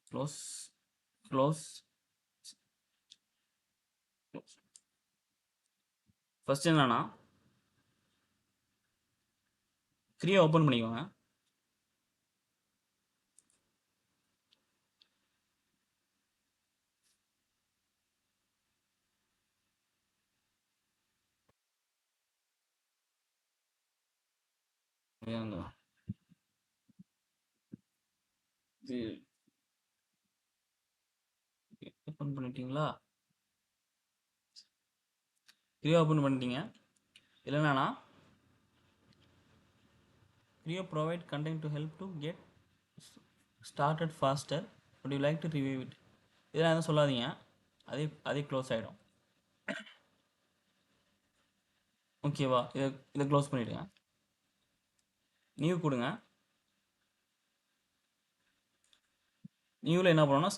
Close close first என்னன்னா Kriya open பண்ணிக்கோங்க. இது ஓப்பன் பண்ணிட்டீங்களா? க்ரியா ஓப்பன் பண்ணிட்டீங்க. இல்லைனா க்ரியா provide content to help to get started faster. But you like to review it. இதெல்லாம் எதுவும் சொல்லாதீங்க. அதே க்ளோஸ் ஆகிடும். ஓகேவா? இதை க்ளோஸ் பண்ணிவிடுங்க. நியூ கொடுங்க. நியூவில் என்ன பண்ணணும்னா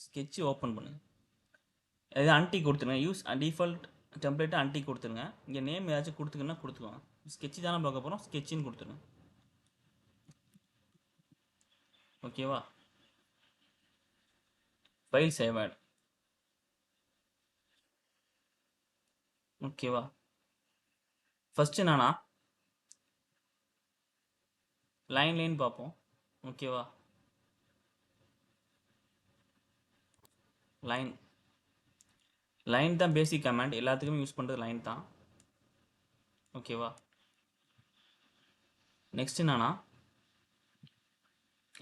ஸ்கெட்சு ஓப்பன் பண்ணுங்க. இது அன்டி கொடுத்துருங்க. யூஸ் டிஃபால்ட் டெம்ப்ளேட்டை அன்டி கொடுத்துருங்க. இங்கே நேம் ஏதாச்சும் கொடுத்துக்கன்னா கொடுத்துக்கோங்க. ஸ்கெட்சு தானே பார்க்க போகிறோம், ஸ்கெட்சுன்னு கொடுத்துருங்க. ஓகேவா? File save as. ஓகேவா? ஃபர்ஸ்ட் என்னன்னா லைன் பார்ப்போம். ஓகேவா? லைன் தான் பேசிக் கமாண்ட். எல்லாத்துக்குமே யூஸ் பண்ணுறது லைன் தான். ஓகேவா? நெக்ஸ்ட் என்னன்னா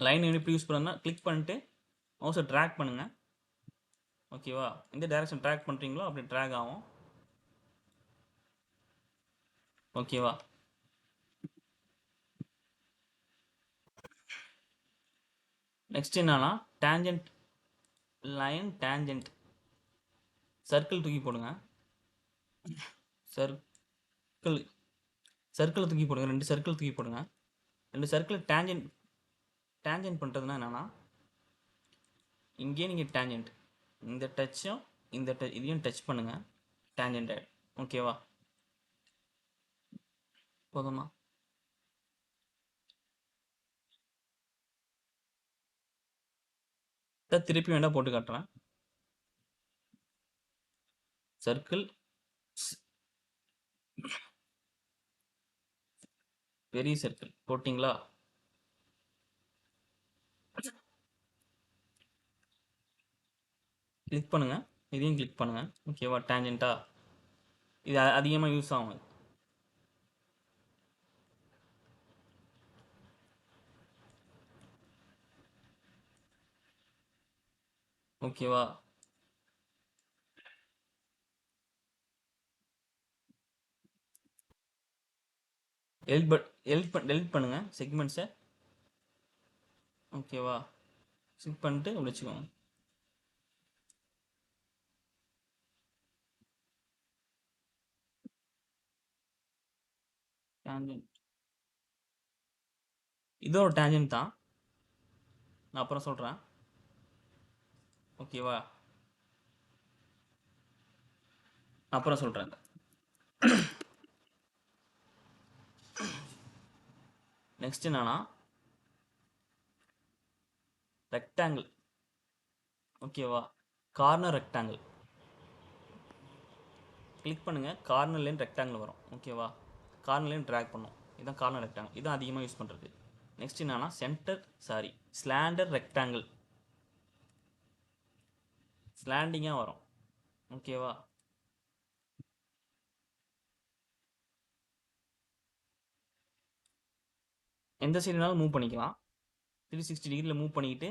லைன் எப்படி யூஸ் பண்ணுன்னா கிளிக் பண்ணிட்டு மவுஸை ட்ராக் பண்ணுங்க. ஓகேவா? எந்த டைரக்ஷன் ட்ராக் பண்ணுறீங்களோ அப்படி ட்ராக் ஆகும். ஓகேவா? நெக்ஸ்ட் என்னன்னா டேஞ்சன்ட் லைன் டேஞ்சன்ட் சர்க்கிள் தூக்கி போடுங்க. சர்க்கிள் தூக்கி போடுங்க. 2 சர்க்கிள் தூக்கி போடுங்க. 2 சர்க்கிள் டேஞ்சன்ட் பண்ணுறதுனா என்னன்னா இங்கேயே நீங்கள் டேஞ்சன்ட் இந்த டச்சும் இதையும் டச் பண்ணுங்க. டேஞ்சன்ட் ஆகிடும். ஓகேவா? போதுமா? திருப்பி வேண்டாம் போட்டு காட்டுறேன். சர்க்கிள் பெரிய சர்க்கிள் போட்டிங்களா? கிளிக் பண்ணுங்க. இதையும் கிளிக் பண்ணுங்க. ஓகேவா? டேஞ்சன்ட்டா இது அதிகமாக யூஸ் ஆகும். ஓகேவா? டெலிட் பண்ணுங்க செக்மெண்ட்ஸை. ஓகேவா? கிளிக் பண்ணிட்டு வச்சுக்கோங்க. டேஞ்சன்ட் இதோ ஒரு டேஞ்சன்ட் தான். நான் அப்புறம் சொல்கிறேன். ஓகேவா? அப்புறம் சொல்கிறேன். நெக்ஸ்ட் என்னன்னா ரெக்டாங்கிள். ஓகேவா? கார்னர் ரெக்டாங்கிள் கிளிக் பண்ணுங்க. கார்னர் லைன் ரெக்டாங்கிள் வரும். ஓகேவா? கார்னர் லைன் ட்ராக் பண்ணும். இதுதான் கார்னர் ரெக்டாங்கிள். இதுதான் அதிகமாக யூஸ் பண்ணுறது. நெக்ஸ்ட் என்னன்னா ஸ்லாண்டர் ரெக்டாங்கிள் ஸ்லாண்டிங்காக வரும். ஓகேவா? எந்த சைடுனாலும் மூவ் பண்ணிக்கலாம். 360 டிகிரியில் மூவ் பண்ணிட்டு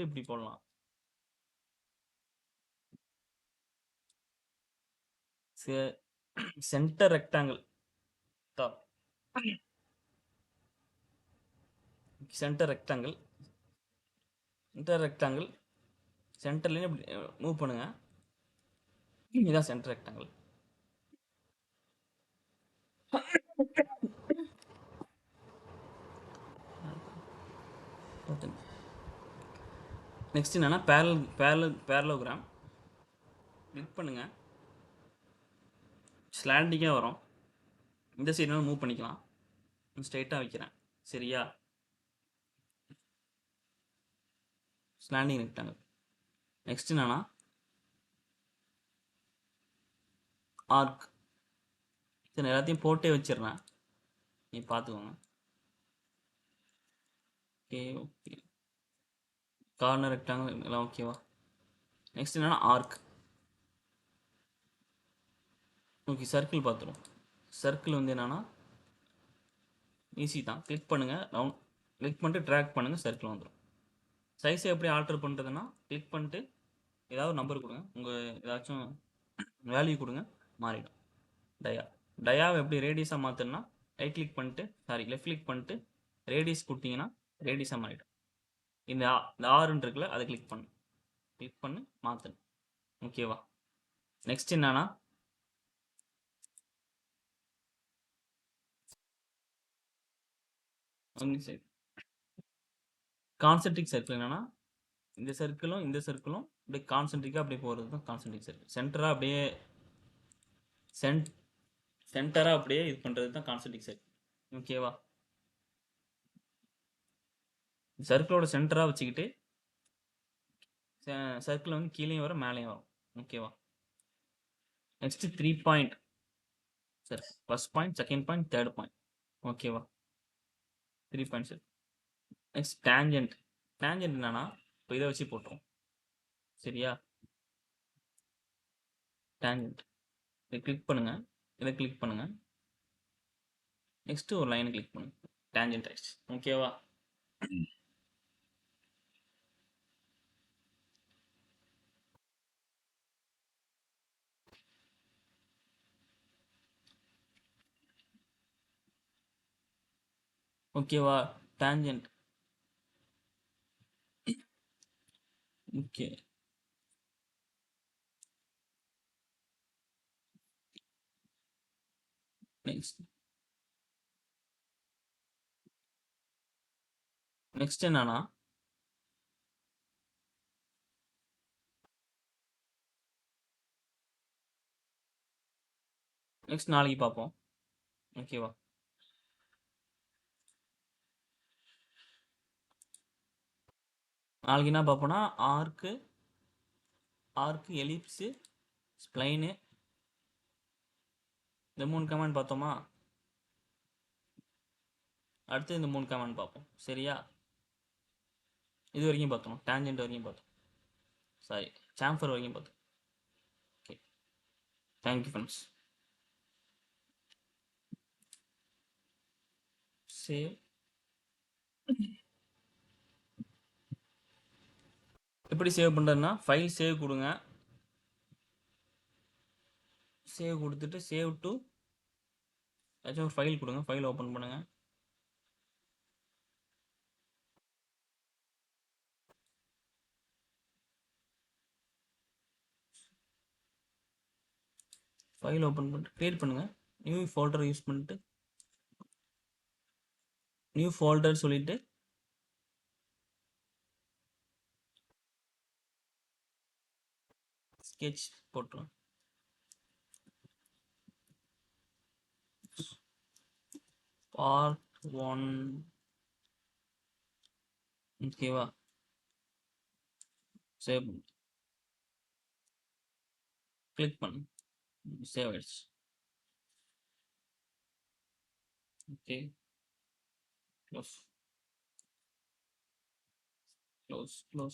இப்படி போடலாம். Centre rectangle top centre rectangle சென்டர்லேயும் இப்படி மூவ் பண்ணுங்க. இதுதான் சென்டர் ரெக்டாங்கிள். நெக்ஸ்ட் என்னன்னா பேரலோகிராம் கிளிக் பண்ணுங்க. ஸ்லாண்டிங்காக வரும். இந்த சைடுனாலும் மூவ் பண்ணிக்கலாம். ஸ்ட்ரைட்டாக வைக்கிறேன். சரியா? Slanting rectangle. நெக்ஸ்ட் என்னன்னா ஆர்க். சரி, எல்லாத்தையும் போட்டே வச்சிடுறேன், நீ பார்த்துக்கோங்க. ஓகே ஓகே, கார்னர் ரெக்டாங்கிள் எல்லாம் ஓகேவா. நெக்ஸ்ட் என்னன்னா ஆர்க். ஓகே, சர்க்கிள் பார்த்துரும். சர்க்கிள் வந்து என்னன்னா ஈஸி தான். கிளிக் பண்ணுங்கள், ரவுண்ட் கிளிக் பண்ணிட்டு ட்ராக் பண்ணுங்கள், சர்க்கிள் வந்துடும். சைஸை எப்படி ஆல்டர் பண்ணுறதுன்னா கிளிக் பண்ணிட்டு ஏதாவது ஒரு நம்பர் கொடுங்க, உங்கள் ஏதாச்சும் வேல்யூ கொடுங்க, மாறிடும். டயா டயாவை எப்படி ரேடியஸாக மாற்றணும்னா ரைட் கிளிக் பண்ணிட்டு லெஃப்ட் கிளிக் பண்ணிட்டு ரேடியஸ் கொடுத்தீங்கன்னா ரேடியஸாக மாறிடும். இந்த ஆறுன்னு இருக்குல்ல, அதை கிளிக் பண்ணி மாற்றணும். ஓகேவா. நெக்ஸ்ட் என்னன்னா கான்சென்ட்ரிக் சர்க்கிள். என்னன்னா இந்த சர்க்கிளும் இந்த சர்க்கிளும் அப்படியே கான்சென்ட்ரிக்காக அப்படியே போகிறது தான் கான்சென்ட்ரிக் சர்க்கிள். சென்டராக அப்படியே சென்டராக அப்படியே இது பண்ணுறது தான் கான்சென்ட்ரிக் சர்க்கிள். ஓகேவா. சர்க்கிளோட சென்டராக வச்சுக்கிட்டு சர்க்கிள் வந்து கீழேயும் வரும் மேலேயும் வரும். ஓகேவா. Next 3 point. சரி, first point, second point, third point. ஓகேவா. 3 point sir. Next tangent. Tangent என்னன்னா இப்போ இதை வச்சு போட்டுரும். சரியா. டேஞ்சன்ட் இதை கிளிக் பண்ணுங்க, இதை கிளிக் பண்ணுங்க, நெக்ஸ்ட் ஒரு லைனை கிளிக் பண்ணுங்க, டேஞ்சன்ட் ஆயிடுச்சு. ஓகேவா. ஓகேவா. டேஞ்சன்ட். ஓகே. நெக்ஸ்ட் நெக்ஸ்ட் என்னன்னா நெக்ஸ்ட் நாளைக்கு பார்ப்போம். ஓகேவா. நாளைக்கு என்ன பார்ப்போம்னா ஆர்க்கு, எலிப்ஸு, ஸ்ப்ளைனு, இந்த 3 கமாண்ட் பார்த்தோமா. அடுத்து இந்த 3 கமாண்ட் பார்ப்போம். சரியா. இது வரைக்கும் பார்த்தோம், டேஞ்சன்ட் வரைக்கும் பார்த்தோம், சாரி சாம்ஃபர் வரைக்கும் பார்த்தோம். Okay, thank you friends. சேவ். எப்படி சேவ் பண்ணுறதுன்னா ஃபைல் சேவ் கொடுங்க, சேவ் கொடுத்துட்டு சேவ் டு ஏதாச்சும் ஒரு ஃபைல் கொடுங்க, ஃபைல் ஓப்பன் பண்ணுங்க. ஃபைல் ஓப்பன் பண்ணிட்டு கிரியேட் பண்ணுங்க, நியூ ஃபோல்டர் யூஸ் பண்ணிட்டு நியூ ஃபோல்டர் சொல்லிட்டு ஸ்கெட்ச் போட்டுருங்க. பார்ட் 1. ஓகேவா. சேவ் கிளிக் பண்ணு, சேவ் ஆயிடுச்சு. Okay, close close close.